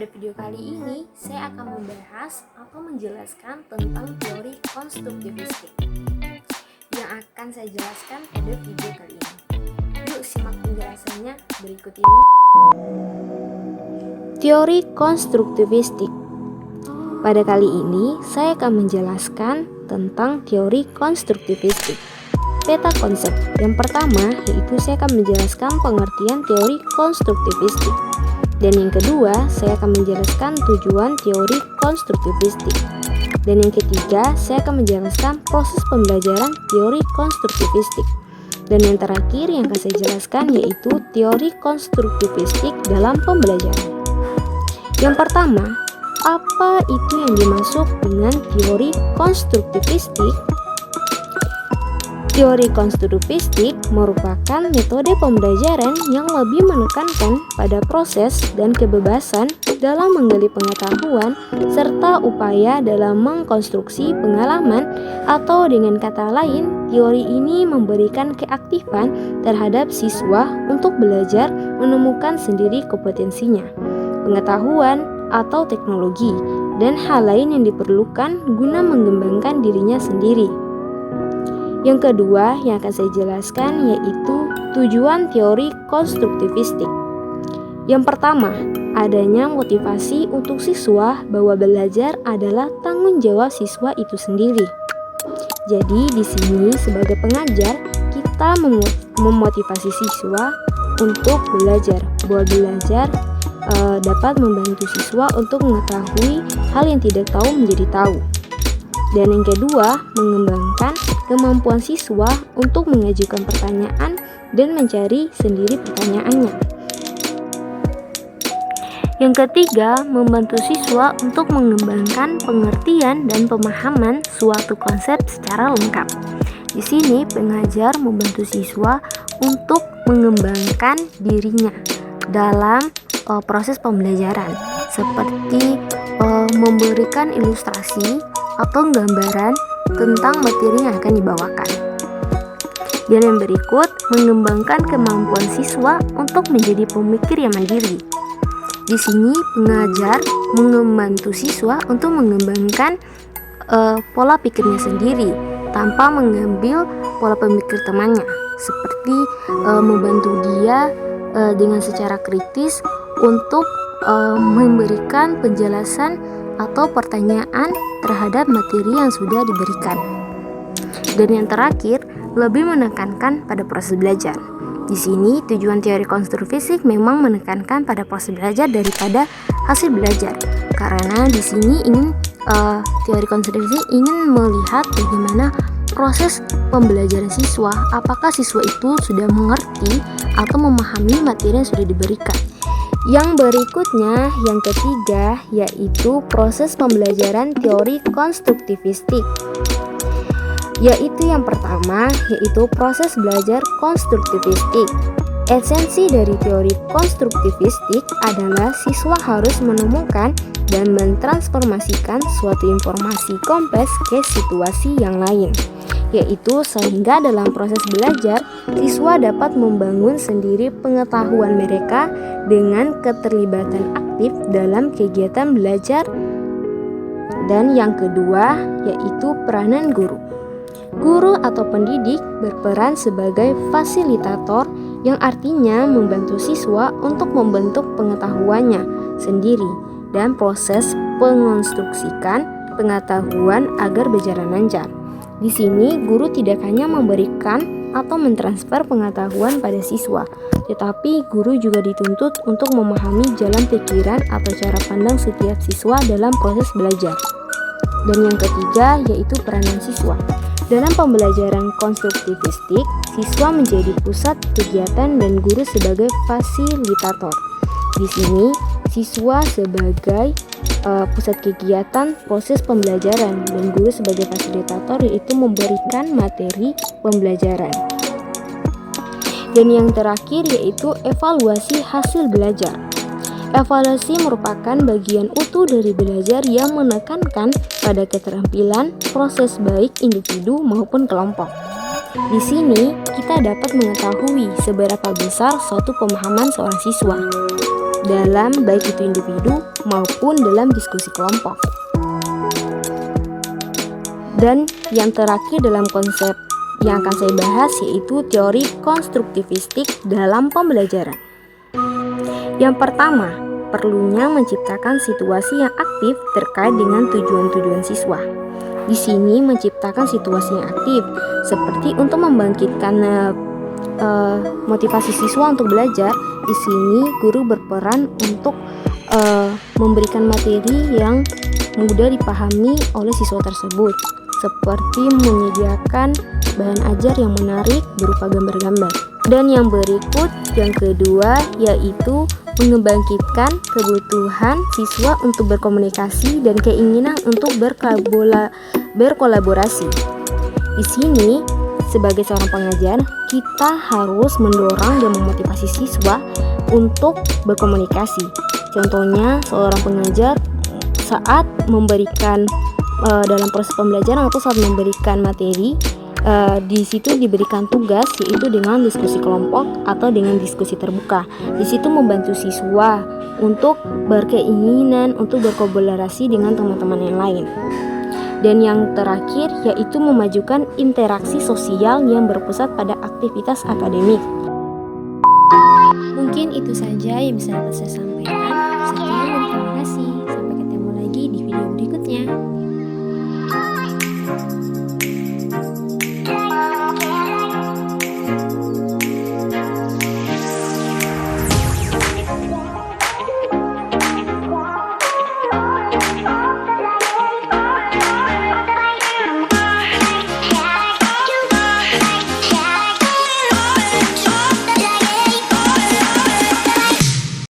Pada video kali ini, saya akan membahas atau menjelaskan tentang teori konstruktivistik yang akan saya jelaskan pada video kali ini. Yuk simak penjelasannya berikut ini. Teori konstruktivistik. Pada kali ini, saya akan menjelaskan tentang teori konstruktivistik. Peta konsep. Yang pertama, yaitu saya akan menjelaskan pengertian teori konstruktivistik. Dan yang kedua, saya akan menjelaskan tujuan teori konstruktivistik. Dan yang ketiga, saya akan menjelaskan proses pembelajaran teori konstruktivistik. Dan yang terakhir yang akan saya jelaskan yaitu teori konstruktivistik dalam pembelajaran. Yang pertama, apa itu yang dimaksud dengan teori konstruktivistik? Teori konstruktivistik merupakan metode pembelajaran yang lebih menekankan pada proses dan kebebasan dalam menggali pengetahuan serta upaya dalam mengkonstruksi pengalaman, atau dengan kata lain, teori ini memberikan keaktifan terhadap siswa untuk belajar menemukan sendiri kompetensinya, pengetahuan atau teknologi, dan hal lain yang diperlukan guna mengembangkan dirinya sendiri. Yang kedua yang akan saya jelaskan yaitu tujuan teori konstruktivistik. Yang pertama, adanya motivasi untuk siswa bahwa belajar adalah tanggung jawab siswa itu sendiri. Jadi di sini sebagai pengajar kita memotivasi siswa untuk belajar, bahwa belajar dapat membantu siswa untuk mengetahui hal yang tidak tahu menjadi tahu. Dan yang kedua, mengembangkan kemampuan siswa untuk mengajukan pertanyaan dan mencari sendiri pertanyaannya. Yang ketiga, membantu siswa untuk mengembangkan pengertian dan pemahaman suatu konsep secara lengkap. Di sini pengajar membantu siswa untuk mengembangkan dirinya dalam proses pembelajaran, seperti memberikan ilustrasi atau gambaran tentang materi yang akan dibawakan. Dan yang berikut, mengembangkan kemampuan siswa untuk menjadi pemikir yang mandiri. Di sini pengajar membantu siswa untuk mengembangkan pola pikirnya sendiri tanpa mengambil pola pemikir temannya, seperti membantu dia dengan secara kritis untuk memberikan penjelasan atau pertanyaan terhadap materi yang sudah diberikan. Dan yang terakhir, lebih menekankan pada proses belajar. Di sini tujuan teori konstruktivistik memang menekankan pada proses belajar daripada hasil belajar. Karena di sini teori konstruktivistik ingin melihat bagaimana proses pembelajaran siswa, apakah siswa itu sudah mengerti atau memahami materi yang sudah diberikan. Yang berikutnya, yang ketiga, yaitu proses pembelajaran teori konstruktivistik. Yaitu yang pertama, yaitu proses belajar konstruktivistik. Esensi dari teori konstruktivistik adalah siswa harus menemukan dan mentransformasikan suatu informasi kompleks ke situasi yang lain, yaitu sehingga dalam proses belajar, siswa dapat membangun sendiri pengetahuan mereka dengan keterlibatan aktif dalam kegiatan belajar. Dan yang kedua, yaitu peranan guru. Guru atau pendidik berperan sebagai fasilitator, yang artinya membantu siswa untuk membentuk pengetahuannya sendiri dan proses mengonstruksikan pengetahuan agar berjalan lancar. Di sini, guru tidak hanya memberikan atau mentransfer pengetahuan pada siswa, tetapi guru juga dituntut untuk memahami jalan pikiran atau cara pandang setiap siswa dalam proses belajar. Dan yang ketiga, yaitu peranan siswa. Dalam pembelajaran konstruktivistik, siswa menjadi pusat kegiatan dan guru sebagai fasilitator. Di sini, siswa sebagai pusat kegiatan proses pembelajaran dan guru sebagai fasilitator, yaitu memberikan materi pembelajaran. Dan yang terakhir yaitu evaluasi hasil belajar. Evaluasi merupakan bagian utuh dari belajar yang menekankan pada keterampilan proses baik individu maupun kelompok. Di sini kita dapat mengetahui seberapa besar suatu pemahaman seorang siswa. dalam baik itu individu maupun dalam diskusi kelompok. Dan yang terakhir dalam konsep yang akan saya bahas yaitu teori konstruktivistik dalam pembelajaran. Yang pertama, perlunya menciptakan situasi yang aktif terkait dengan tujuan-tujuan siswa. Di sini menciptakan situasi yang aktif seperti untuk membangkitkan motivasi siswa untuk belajar. Di sini guru berperan untuk memberikan materi yang mudah dipahami oleh siswa tersebut, seperti menyediakan bahan ajar yang menarik berupa gambar-gambar. Dan yang berikut, yang kedua, yaitu membangkitkan kebutuhan siswa untuk berkomunikasi dan keinginan untuk berkolaborasi. Di sini, sebagai seorang pengajar, kita harus mendorong dan memotivasi siswa untuk berkomunikasi. Contohnya, seorang pengajar saat memberikan dalam proses pembelajaran atau saat memberikan materi, di situ diberikan tugas yaitu dengan diskusi kelompok atau dengan diskusi terbuka. Di situ membantu siswa untuk berkeinginan untuk berkolaborasi dengan teman-teman yang lain. Dan yang terakhir yaitu memajukan interaksi sosial yang berpusat pada aktivitas akademik. Mungkin itu saja yang bisa dapat saya sampaikan. Sekian dan terima kasih.